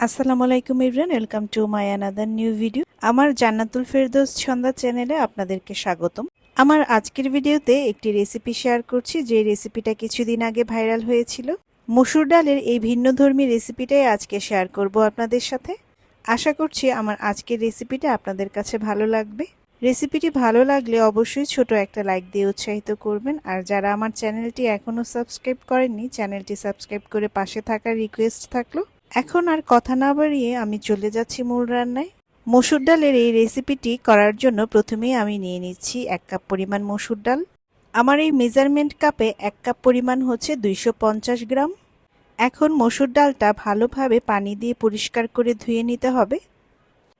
আসসালামু আলাইকুম everyone, welcome to my another new video. আমার জান্নাতুল ফেরদৌস ছন্দা চ্যানেলে আপনাদেরকে স্বাগতম। আমার আজকের ভিডিওতে একটি রেসিপি শেয়ার করছি, যে রেসিপিটা কিছুদিন আগে ভাইরাল হয়েছিল। মসুর ডালের এই ভিন্নধর্মী রেসিপিটাই আজকে শেয়ার করব আপনাদের সাথে। আশা করছি আমার আজকের রেসিপিটা আপনাদের কাছে ভালো লাগবে। রেসিপিটি ভালো লাগলে অবশ্যই ছোট একটা লাইক দিয়ে উৎসাহিত করবেন। আর যারা আমার চ্যানেলটি এখনও সাবস্ক্রাইব করেননি, চ্যানেলটি সাবস্ক্রাইব করে পাশে থাকার রিকোয়েস্ট থাকলো। এখন আর কথা না বাড়িয়ে আমি চলে যাচ্ছি মূল রান্নায়। মসুর ডালের এই রেসিপিটি করার জন্য প্রথমেই আমি নিয়ে নিচ্ছি 1 কাপ পরিমাণ মসুর ডাল। আমার এই মেজারমেন্ট কাপে 1 কাপ পরিমাণ হচ্ছে 250 গ্রাম। এখন মসুর ডালটা ভালোভাবে পানি দিয়ে পরিষ্কার করে ধুয়ে নিতে হবে।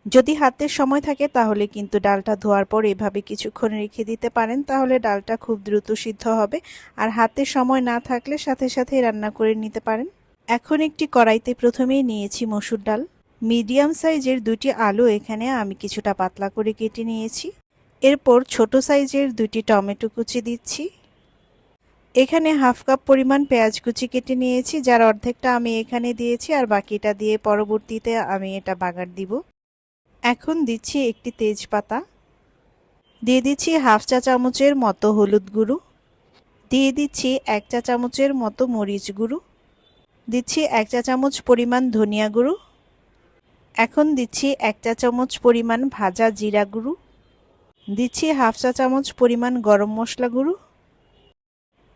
যদি হাতের সময় থাকে তাহলে কিন্তু ডালটা ধোয়ার পর এভাবে কিছুক্ষণ রেখে দিতে পারেন, তাহলে ডালটা খুব দ্রুত সিদ্ধ হবে। আর হাতের সময় না থাকলে সাথে সাথে রান্না করে নিতে পারেন। এখন একটি কড়াইতে প্রথমেই নিয়েছি মসুর ডাল। মিডিয়াম সাইজের 2টি আলু এখানে আমি কিছুটা পাতলা করে কেটে নিয়েছি। এরপর ছোট সাইজের 2টি টমেটো কুচি দিচ্ছি। এখানে হাফ কাপ পরিমাণ পেঁয়াজ কুচি কেটে নিয়েছি, যার অর্ধেকটা আমি এখানে দিয়েছি আর বাকিটা দিয়ে পরবর্তীতে আমি এটা বাগার দিব। এখন দিচ্ছি একটি তেজপাতা, দিয়ে দিচ্ছি হাফ চা চামচের মতো হলুদ গুঁড়ো, দিয়ে দিচ্ছি 1 চা চামচের মতো মরিচ গুঁড়ো, দিচ্ছি 1 চা চামচ পরিমাণ ধনিয়া গুঁড়ো। এখন দিচ্ছি 1 চা চামচ পরিমাণ ভাজা জিরা গুঁড়ো, দিচ্ছি হাফ চা চামচ পরিমাণ গরম মশলা গুঁড়ো,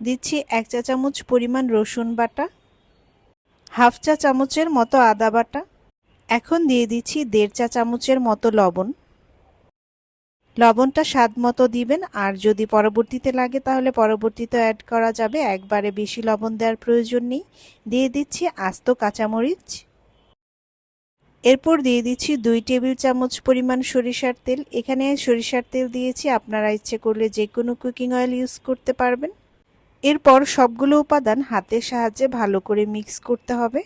দিচ্ছি 1 চা চামচ পরিমাণ রসুন বাটা, হাফ চা চামচের মতো আদা বাটা। এখন দিয়ে দিচ্ছি 1.5 চা চামচের মতো লবণ। লবণটা স্বাদ মতো দিবেন, আর যদি পরবর্তীতে লাগে তাহলে পরবর্তীতে অ্যাড করা যাবে, একবারে বেশি লবণ দেওয়ার প্রয়োজন নেই। দিয়ে দিচ্ছি আস্ত কাঁচামরিচ। এরপর দিয়ে দিচ্ছি 2 টেবিল চামচ পরিমাণ সরিষার তেল। এখানে সরিষার তেল দিয়েছি, আপনারা ইচ্ছে করলে যে কোনো কুকিং অয়েল ইউজ করতে পারবেন। এরপর সবগুলো উপাদান হাতের সাহায্যে ভালো করে মিক্স করতে হবে।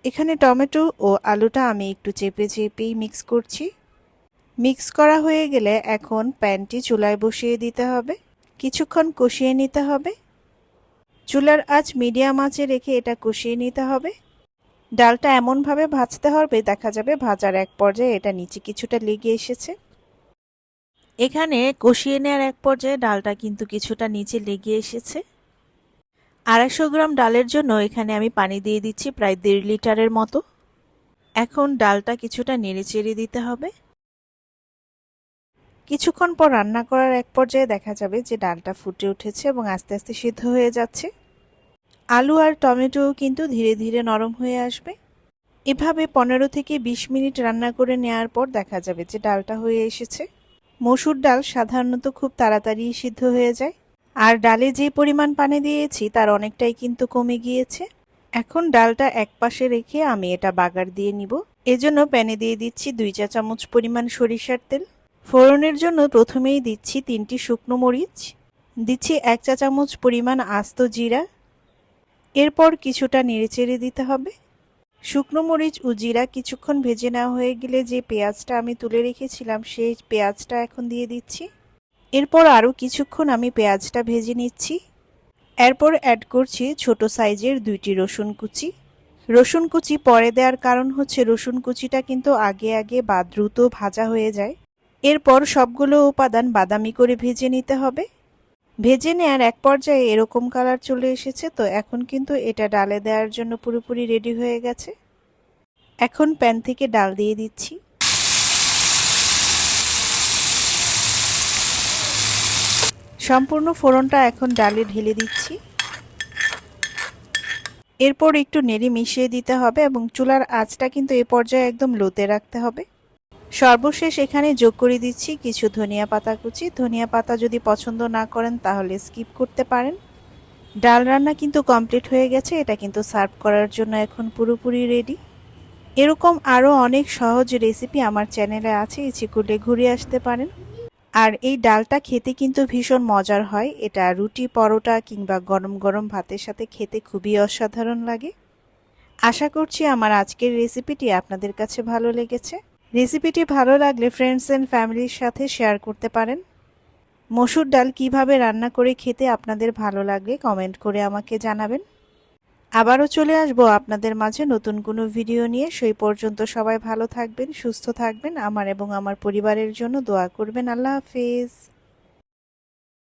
এখানে টমেটো ও আলুটা আমি একটু চেপে চেপেই মিক্স করছি। মিক্স করা হয়ে গেলে এখন প্যানটি চুলায় বসিয়ে দিতে হবে। কিছুক্ষণ কষিয়ে নিতে হবে। চুলার আঁচ মিডিয়াম আঁচে রেখে এটা কষিয়ে নিতে হবে। ডালটা এমনভাবে ভাজতে হবে, দেখা যাবে ভাজার এক পর্যায়ে এটা নিচে কিছুটা লেগে এসেছে। এখানে কষিয়ে নেওয়ার এক পর্যায়ে ডালটা কিন্তু কিছুটা নিচে লেগে এসেছে। 250 গ্রাম ডালের জন্য এখানে আমি পানি দিয়ে দিচ্ছি প্রায় 1.5 লিটারের মতো। এখন ডালটা কিছুটা নেড়েচেড়ে দিতে হবে। কিছুক্ষণ পর রান্না করার এক পর্যায়ে দেখা যাবে যে ডালটা ফুটে উঠেছে এবং আস্তে আস্তে সিদ্ধ হয়ে যাচ্ছে। আলু আর টমেটোও কিন্তু ধীরে ধীরে নরম হয়ে আসবে। এভাবে 15 থেকে 20 মিনিট রান্না করে নেওয়ার পর দেখা যাবে যে ডালটা হয়ে এসেছে। মসুর ডাল সাধারণত খুব তাড়াতাড়ি সিদ্ধ হয়ে যায়, আর ডালে যে পরিমাণ পানি দিয়েছি তার অনেকটাই কিন্তু কমে গিয়েছে। এখন ডালটা এক পাশে রেখে আমি এটা বাগার দিয়ে নিব। এজন্য প্যানে দিয়ে দিচ্ছি 2 চা চামচ পরিমাণ সরিষার তেল। ফোড়নের জন্য প্রথমেই দিচ্ছি 3টি শুকনো মরিচ, দিচ্ছি 1 চা চামচ পরিমাণ আস্ত জিরা। এরপর কিছুটা নেড়েচেড়ে দিতে হবে। শুকনো মরিচ ও জিরা কিছুক্ষণ ভেজে নেওয়া হয়ে গেলে যে পেঁয়াজটা আমি তুলে রেখেছিলাম সেই পেঁয়াজটা এখন দিয়ে দিচ্ছি। এরপর আরও কিছুক্ষণ আমি পেঁয়াজটা ভেজে নিচ্ছি। এরপর অ্যাড করছি ছোট সাইজের 2টি রসুন কুচি। রসুন কুচি পরে দেওয়ার কারণ হচ্ছে রসুন কুচিটা কিন্তু আগে আগে বা দ্রুত ভাজা হয়ে যায়। এরপর সবগুলো উপাদান বাদামি করে ভেজে নিতে হবে। ভেজে নেওয়ার এক পর্যায়ে এরকম কালার চলে এসেছে, তো এখন কিন্তু এটা ডালে দেওয়ার জন্য পুরোপুরি রেডি হয়ে গেছে। এখন প্যান থেকে ডাল দিয়ে দিচ্ছি। সম্পূর্ণ ফোড়নটা এখন ডালে ঢেলে দিচ্ছি। এরপর একটু নেড়ে মিশিয়ে দিতে হবে এবং চুলার আঁচটা কিন্তু এ পর্যায়ে একদম লোতে রাখতে হবে। সর্বশেষ এখানে যোগ করে দিচ্ছি কিছু ধনিয়া পাতা কুচি। ধনিয়া পাতা যদি পছন্দ না করেন তাহলে স্কিপ করতে পারেন। ডাল রান্না কিন্তু কমপ্লিট হয়ে গেছে, এটা কিন্তু সার্ভ করার জন্য এখন পুরোপুরি রেডি। এরকম আরও অনেক সহজ রেসিপি আমার চ্যানেলে আছে, ইচ্ছে করলে ঘুরে আসতে পারেন। আর এই ডালটা খেতে কিন্তু ভীষণ মজার হয়, এটা রুটি পরোটা কিংবা গরম গরম ভাতের সাথে খেতে খুবই অসাধারণ লাগে। আশা করছি আমার আজকের রেসিপিটি আপনাদের কাছে ভালো লেগেছে। রেসিপিটি ভালো লাগলে ফ্রেন্ডস অ্যান্ড ফ্যামিলির সাথে শেয়ার করতে পারেন। মসুর ডাল কিভাবে রান্না করে খেতে আপনাদের ভালো লাগে কমেন্ট করে আমাকে জানাবেন। আবারও চলে আসবো আপনাদের মাঝে নতুন কোনো ভিডিও নিয়ে। সেই পর্যন্ত সবাই ভালো থাকবেন, সুস্থ থাকবেন, আমার এবং আমার পরিবারের জন্য দোয়া করবেন। আল্লাহ হাফেজ।